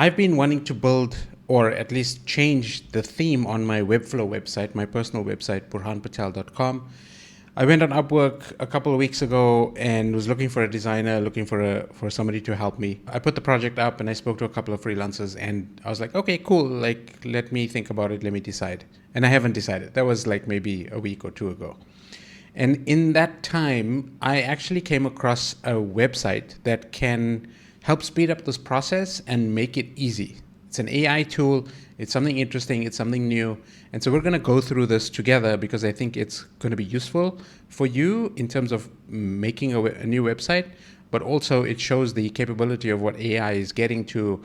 I've been wanting to build or at least change the theme on my Webflow website, my personal website, burhanpatel.com. I went on Upwork a couple of weeks ago and was looking for a designer, looking for somebody to help me. I put the project up and I spoke to a couple of freelancers and I was like, okay, cool. Like, let me think about it. Let me decide. And I haven't decided. That was like maybe a week or two ago. And in that time, I actually came across a website that can help speed up this process and make it easy. It's an AI tool. It's something interesting. It's something new. And so we're going to go through this together because I think it's going to be useful for you in terms of making a new website, but also it shows the capability of what AI is getting to.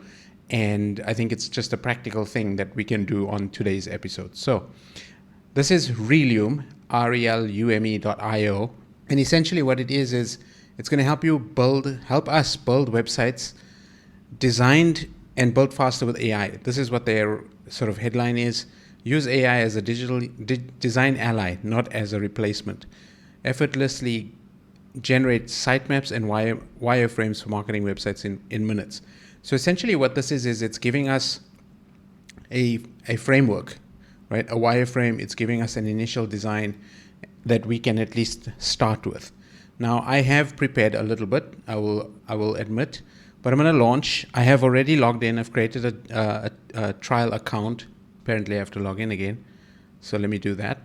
And I think it's just a practical thing that we can do on today's episode. So this is Relume, relume.io. And essentially what it is it's going to help us build websites designed and built faster with AI. This is what their sort of headline is. Use AI as a digital design ally, not as a replacement. Effortlessly generate sitemaps and wireframes for marketing websites in minutes. So essentially what this is it's giving us a framework, right? A wireframe. It's giving us an initial design that we can at least start with. Now I have prepared a little bit, I will admit, but I'm going to launch. I have already logged in. I've created a trial account. Apparently I have to log in again. So let me do that.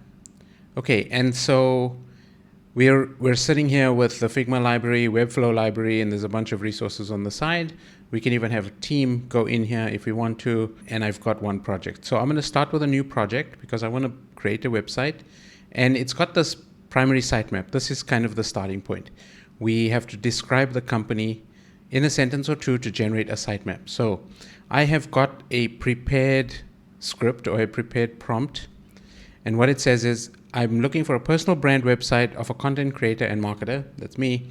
Okay, and so we're sitting here with the Figma library, Webflow library, and there's a bunch of resources on the side. We can even have a team go in here if we want to, and I've got one project. So I'm going to start with a new project because I want to create a website, and it's got this primary sitemap. This is kind of the starting point. We have to describe the company in a sentence or two to generate a sitemap. So I have got a prepared script or a prepared prompt. And what it says is, I'm looking for a personal brand website of a content creator and marketer. That's me.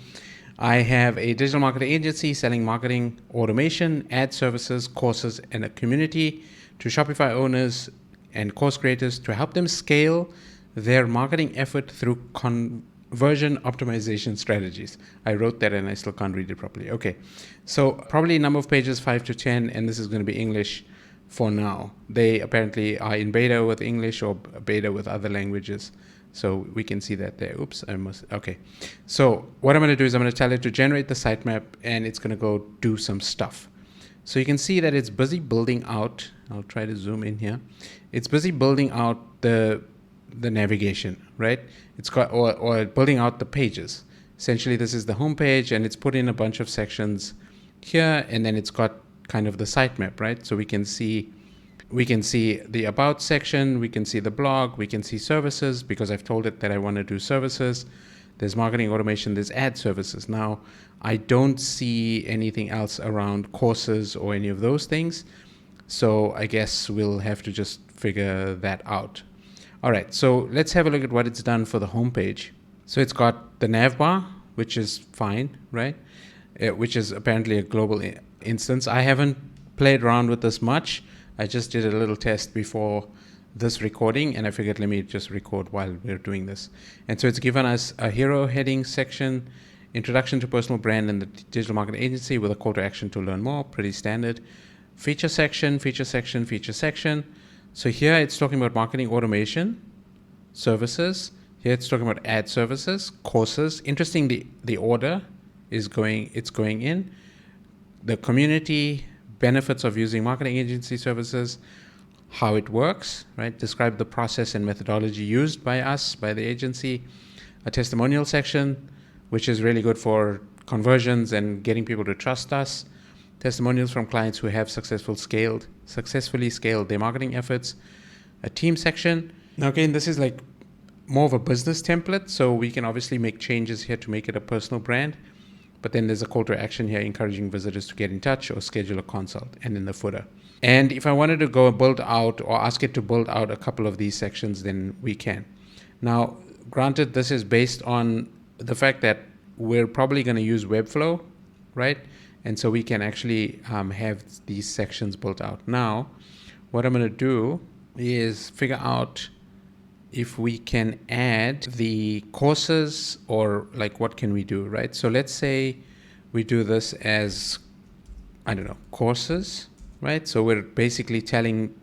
I have a digital marketing agency selling marketing automation, ad services, courses, and a community to Shopify owners and course creators to help them scale their marketing effort through conversion optimization strategies. I wrote that and I still can't read it properly. Okay, so probably number of pages 5 to 10, and this is going to be English for now. They apparently are in beta with English or beta with other languages. So we can see that there. Oops, okay. So what I'm going to do is I'm going to tell it to generate the sitemap and it's going to go do some stuff. So you can see that it's busy building out. I'll try to zoom in here. It's busy building out the navigation, right? It's got or building out the pages. Essentially, this is the home page, and it's put in a bunch of sections here, and then it's got kind of the sitemap, right? So we can see the about section, we can see the blog, we can see services because I've told it that I want to do services. There's marketing automation, there's ad services. Now, I don't see anything else around courses or any of those things. So I guess we'll have to just figure that out. All right, so let's have a look at what it's done for the homepage. So it's got the nav bar, which is fine, right? Which is apparently a global instance. I haven't played around with this much. I just did a little test before this recording, and I figured let me just record while we're doing this. And so it's given us a hero heading section, introduction to personal brand and the digital marketing agency with a call to action to learn more, pretty standard. Feature section, feature section, feature section. So here it's talking about marketing automation, services. Here it's talking about ad services, courses. Interesting, the order is going in. The community, benefits of using marketing agency services, how it works, right? Describe the process and methodology used by us, by the agency. A testimonial section, which is really good for conversions and getting people to trust us. Testimonials from clients who have successfully scaled their marketing efforts. A team section. Now again, this is like more of a business template, so we can obviously make changes here to make it a personal brand. But then there's a call to action here encouraging visitors to get in touch or schedule a consult, and in the footer. And if I wanted to go build out or ask it to build out a couple of these sections, then we can. Now, granted, this is based on the fact that we're probably going to use Webflow, right? And so we can actually have these sections built out. Now, what I'm going to do is figure out if we can add the courses or like what can we do, right? So let's say we do this as, I don't know, courses. right? So we're basically telling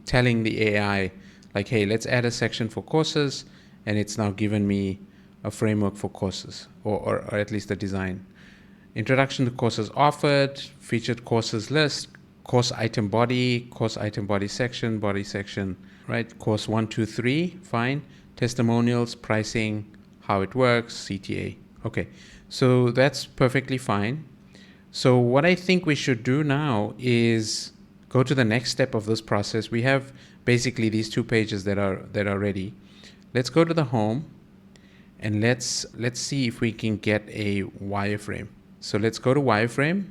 the AI, like, hey, let's add a section for courses, and it's now given me a framework for courses, or at least a design. Introduction to courses offered, featured courses list, course item body section, right? Course 1, 2, 3, fine. Testimonials, pricing, how it works, CTA. Okay, so that's perfectly fine. So what I think we should do now is go to the next step of this process. We have basically these 2 pages that are ready. Let's go to the home, and let's see if we can get a wireframe. So let's go to wireframe,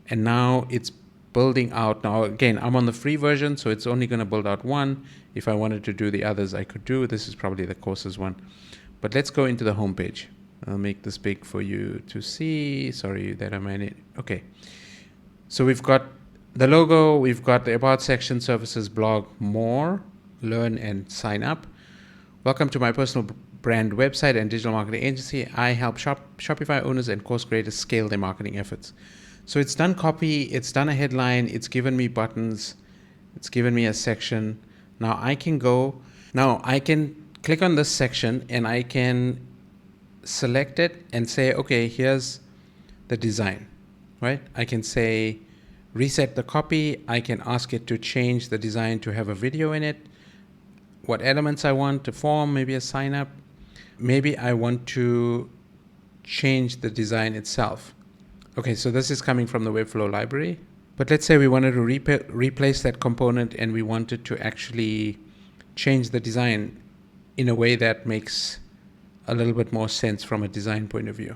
and now it's building out. Now again, I'm on the free version, so it's only going to build out one. If I wanted to do the others, I could do. This is probably the courses one. But let's go into the home page. I'll make this big for you to see. Sorry that I made it. Okay. So we've got the logo, we've got the about section, services, blog, more, learn and sign up. Welcome to my personal brand website and digital marketing agency. I help Shopify owners and course creators scale their marketing efforts. So it's done copy, it's done a headline, it's given me buttons, it's given me a section. Now I can click on this section, and I can select it and say, okay, here's the design, right? I can say reset the copy. I can ask it to change the design to have a video in it, what elements I want to form, maybe a sign up. Maybe I want to change the design itself. Okay, so this is coming from the Webflow library. But let's say we wanted to replace that component, and we wanted to actually change the design in a way that makes a little bit more sense from a design point of view.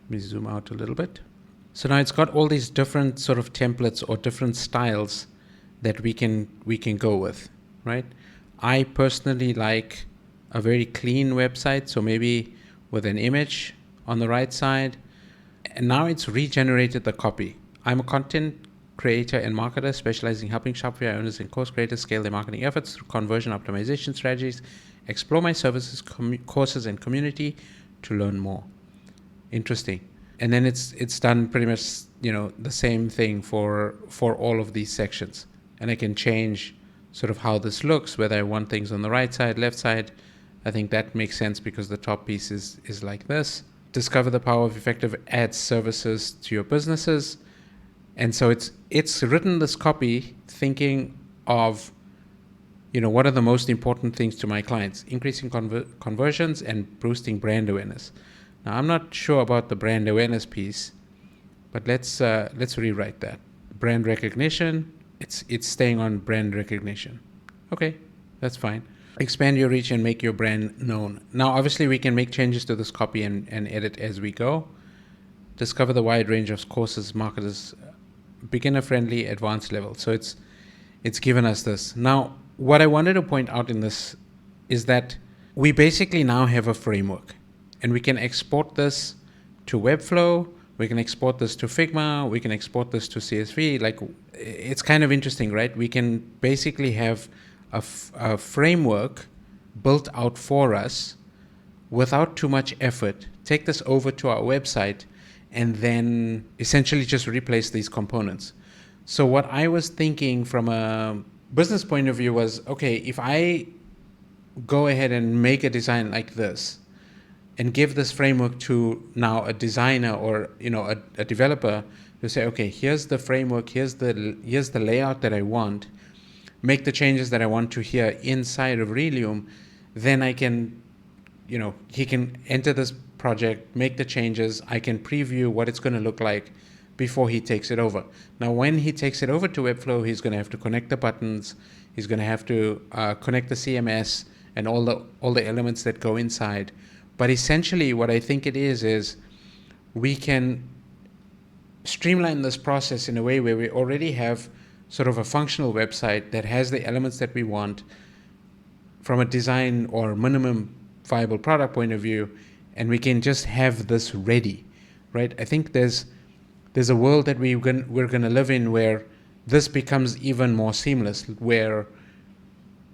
Let me zoom out a little bit. So now it's got all these different sort of templates or different styles that we can go with, right? I personally like a very clean website, so maybe with an image on the right side. And now it's regenerated the copy. I'm a content creator and marketer specializing in helping Shopify owners and course creators scale their marketing efforts through conversion optimization strategies. Explore my services, courses, and community to learn more. Interesting. And then it's done pretty much, the same thing for all of these sections. And I can change sort of how this looks, whether I want things on the right side, left side. I think that makes sense because the top piece is like this. Discover the power of effective ad services to your businesses. And so it's written this copy thinking of, what are the most important things to my clients? Increasing conversions and boosting brand awareness. Now, I'm not sure about the brand awareness piece, but let's rewrite that. Brand recognition. It's staying on brand recognition. Okay, that's fine. Expand your reach and make your brand known. Now, obviously, we can make changes to this copy and edit as we go. Discover the wide range of courses, marketers, beginner-friendly, advanced level. So it's given us this. Now, what I wanted to point out in this is that we basically now have a framework, and we can export this to Webflow. We can export this to Figma. We can export this to CSV. Like, it's kind of interesting, right? We can basically have a framework built out for us without too much effort. Take this over to our website and then essentially just replace these components. So what I was thinking from a business point of view was, okay, if I go ahead and make a design like this and give this framework to now a designer or a developer to say, okay, here's the framework, here's the layout that I want, make the changes that I want to here inside of Relium, then I can, he can enter this project, make the changes, I can preview what it's going to look like before he takes it over. Now, when he takes it over to Webflow, he's going to have to connect the buttons, he's going to have to connect the CMS and all the elements that go inside. But essentially what I think it is we can streamline this process in a way where we already have sort of a functional website that has the elements that we want from a design or minimum viable product point of view, and we can just have this ready, right? I think there's a world that we're going to live in where this becomes even more seamless, where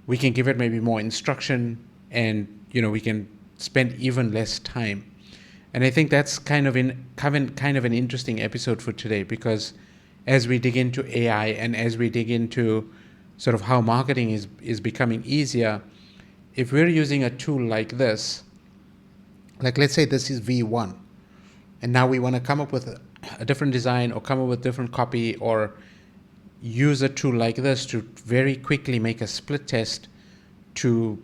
we can give it maybe more instruction and, we can spend even less time. And I think that's kind of an interesting episode for today, because as we dig into AI and as we dig into sort of how marketing is becoming easier, if we're using a tool like this, like let's say this is V1, and now we want to come up with a different design or come up with different copy or use a tool like this to very quickly make a split test to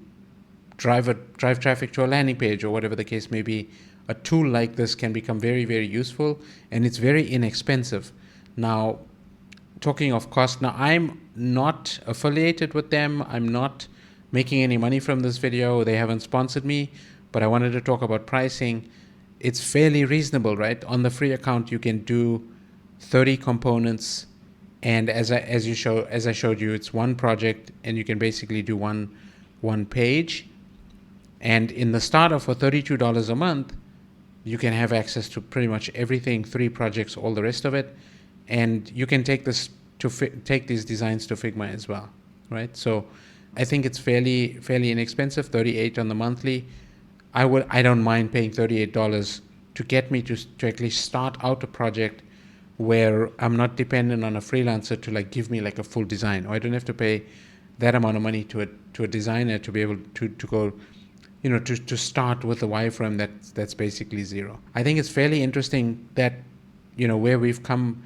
drive traffic to a landing page or whatever the case may be. A tool like this can become very, very useful, and it's very inexpensive. Now, talking of cost, now I'm not affiliated with them. I'm not making any money from this video. They haven't sponsored me, but I wanted to talk about pricing. It's fairly reasonable, right? On the free account, you can do 30 components, and as I showed you, it's one project, and you can basically do one page. And in the starter for $32 a month, you can have access to pretty much everything, 3 projects, all the rest of it, and you can take take these designs to Figma as well, right? So I think it's fairly inexpensive, 38 on the monthly. I don't mind paying $38 to get me to actually start out a project where I'm not dependent on a freelancer to like give me like a full design, or I don't have to pay that amount of money to a designer to be able to go, to start with a wireframe that's basically zero. I think it's fairly interesting that, where we've come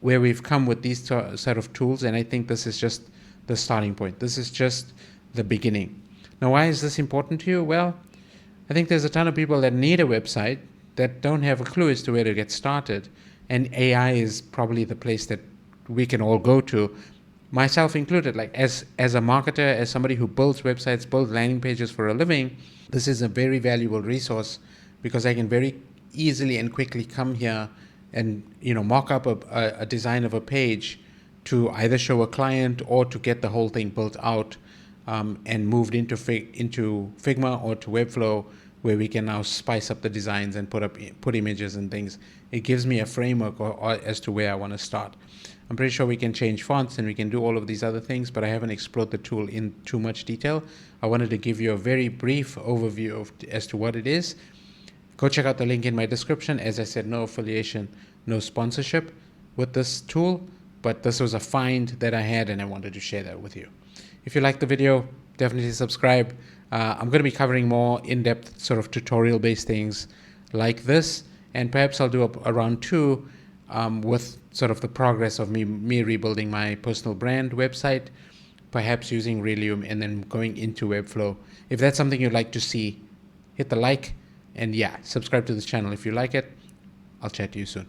with these set of tools, and I think this is just the starting point. This is just the beginning. Now, why is this important to you? Well, I think there's a ton of people that need a website that don't have a clue as to where to get started, and AI is probably the place that we can all go to, myself included. Like as a marketer, as somebody who builds websites, builds landing pages for a living, this is a very valuable resource because I can very easily and quickly come here and mock up a design of a page to either show a client or to get the whole thing built out and moved into Figma or to Webflow, where we can now spice up the designs and put images and things. It gives me a framework or as to where I want to start. I'm pretty sure we can change fonts and we can do all of these other things, but I haven't explored the tool in too much detail. I wanted to give you a very brief overview as to what it is. Go check out the link in my description. As I said, no affiliation, no sponsorship with this tool, but this was a find that I had and I wanted to share that with you. If you liked the video, definitely subscribe. I'm going to be covering more in-depth sort of tutorial-based things like this, and perhaps I'll do a round 2 with sort of the progress of me rebuilding my personal brand website, perhaps using Relium and then going into Webflow. If that's something you'd like to see, hit the like, and subscribe to this channel if you like it. I'll chat to you soon.